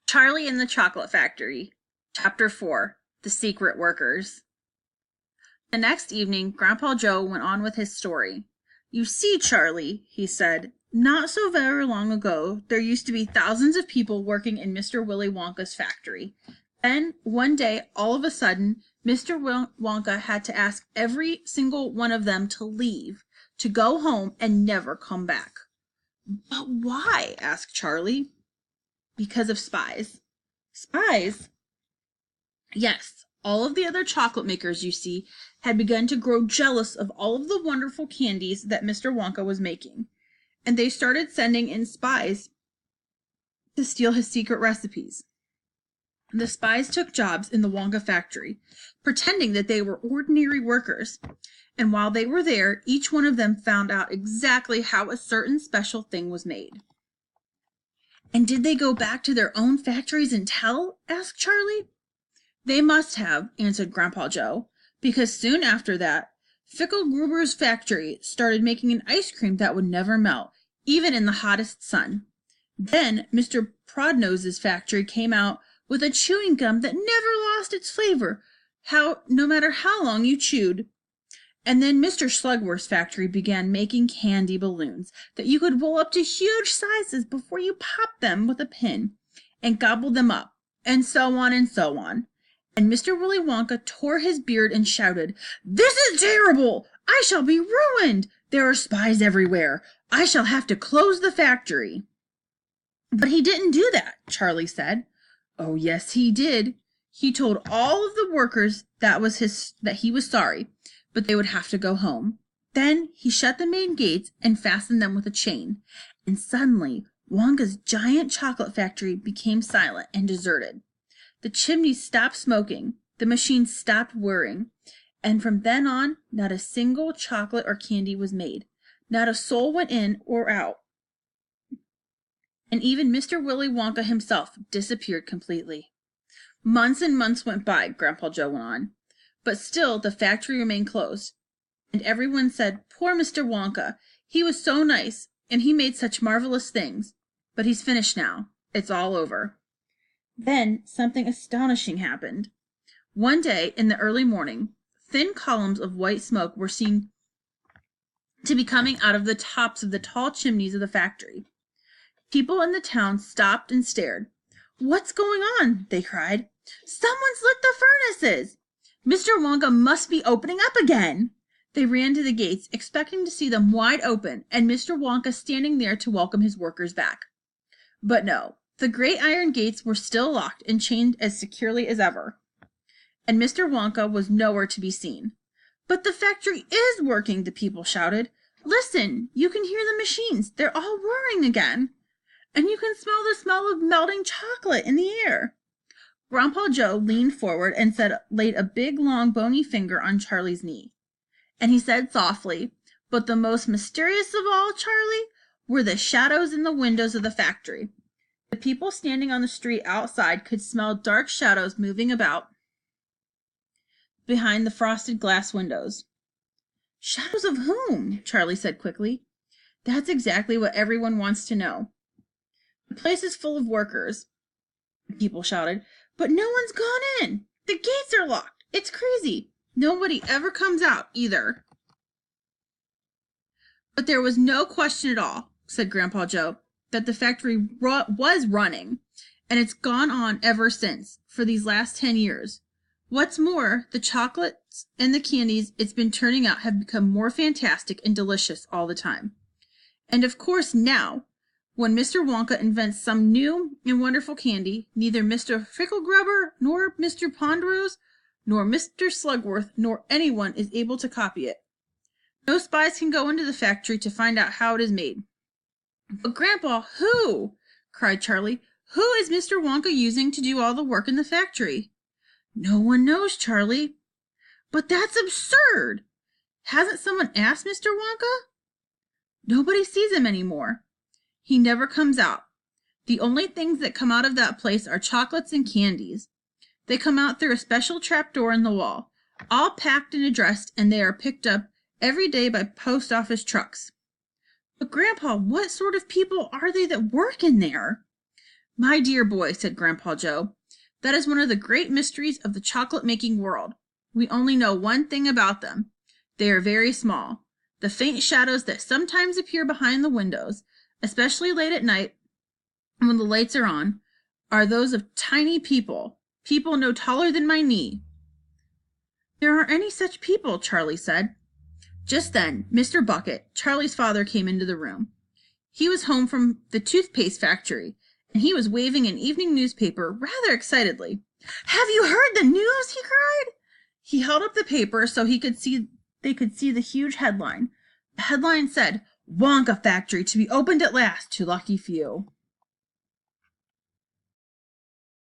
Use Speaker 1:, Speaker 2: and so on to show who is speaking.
Speaker 1: Charlie in the Chocolate Factory, Chapter 4, The Secret Workers. The next evening, Grandpa Joe went on with his story. "You see, Charlie," he said, "not so very long ago there used to be thousands of people working in Mr. Willy Wonka's factory. Then, one day, all of a sudden, Mr. Wonka had to ask every single one of them to leave, to go home and never come back." "But why?" asked Charlie. "Because of spies." "Spies?" "Yes, all of the other chocolate makers, you see, had begun to grow jealous of all of the wonderful candies that Mr. Wonka was making, and they started sending in spies to steal his secret recipes. The spies took jobs in the Wonka factory, pretending that they were ordinary workers, and while they were there, each one of them found out exactly how a certain special thing was made." "And did they go back to their own factories and tell?" asked Charlie. "They must have," answered Grandpa Joe, "because soon after that, Fickelgruber's factory started making an ice cream that would never melt, even in the hottest sun. Then Mr. Prodnose's factory came out with a chewing gum that never lost its flavor, no matter how long you chewed. And then Mr. Slugworth's factory began making candy balloons that you could roll up to huge sizes before you popped them with a pin and gobbled them up, and so on and so on. And Mr. Willy Wonka tore his beard and shouted, 'This is terrible! I shall be ruined! There are spies everywhere! I shall have to close the factory!'" "But he didn't do that," Charlie said. "Oh, yes, he did. He told all of the workers that he was sorry, but they would have to go home. Then he shut the main gates and fastened them with a chain, and suddenly Wonka's giant chocolate factory became silent and deserted. The chimneys stopped smoking, the machines stopped whirring, and from then on not a single chocolate or candy was made. Not a soul went in or out, and even Mr. Willy Wonka himself disappeared completely. Months and months went by," Grandpa Joe went on, "but still the factory remained closed, and everyone said, 'Poor Mr. Wonka, he was so nice, and he made such marvelous things, but he's finished now. It's all over.' Then something astonishing happened. One day in the early morning, thin columns of white smoke were seen to be coming out of the tops of the tall chimneys of the factory. People in the town stopped and stared. 'What's going on?' they cried. 'Someone's lit the furnaces! Mr. Wonka must be opening up again!' They ran to the gates, expecting to see them wide open and Mr. Wonka standing there to welcome his workers back. But no, the great iron gates were still locked and chained as securely as ever, and Mr. Wonka was nowhere to be seen. 'But the factory is working!' the people shouted. 'Listen, you can hear the machines. They're all whirring again. And you can smell the smell of melting chocolate in the air.' Grandpa Joe leaned forward and laid a big, long, bony finger on Charlie's knee. And he said softly, 'But the most mysterious of all, Charlie, were the shadows in the windows of the factory.' The people standing on the street outside could smell dark shadows moving about behind the frosted glass windows. "Shadows of whom?" Charlie said quickly. "That's exactly what everyone wants to know." "The place is full of workers," the people shouted, "but no one's gone in. The gates are locked. It's crazy. Nobody ever comes out, either." "But there was no question at all," said Grandpa Joe, "that the factory was running, and it's gone on ever since, for these last 10 years. What's more, the chocolates and the candies it's been turning out have become more fantastic and delicious all the time. And of course now, when Mr. Wonka invents some new and wonderful candy, neither Mr. Fickelgrubber, nor Mr. Pondrose, nor Mr. Slugworth, nor anyone is able to copy it. No spies can go into the factory to find out how it is made." "But Grandpa, who?" cried Charlie. "Who is Mr. Wonka using to do all the work in the factory?" "No one knows, Charlie." "But that's absurd! Hasn't someone asked Mr. Wonka?" "Nobody sees him anymore. He never comes out. The only things that come out of that place are chocolates and candies. They come out through a special trapdoor in the wall, all packed and addressed, and they are picked up every day by post office trucks." "But Grandpa, what sort of people are they that work in there?" My dear boy, said Grandpa Joe, that is one of the great mysteries of the chocolate-making world. We only know one thing about them. They are very small. The faint shadows that sometimes appear behind the windows, especially late at night when the lights are on, are those of tiny people no taller than my knee. There aren't any such people, Charlie said. Just then, Mr. Bucket, Charlie's father, came into the room. He was home from the toothpaste factory, and he was waving an evening newspaper rather excitedly. Have you heard the news? He cried. He held up the paper so they could see the huge headline. The headline said, Wonka Factory to be opened at last to lucky few.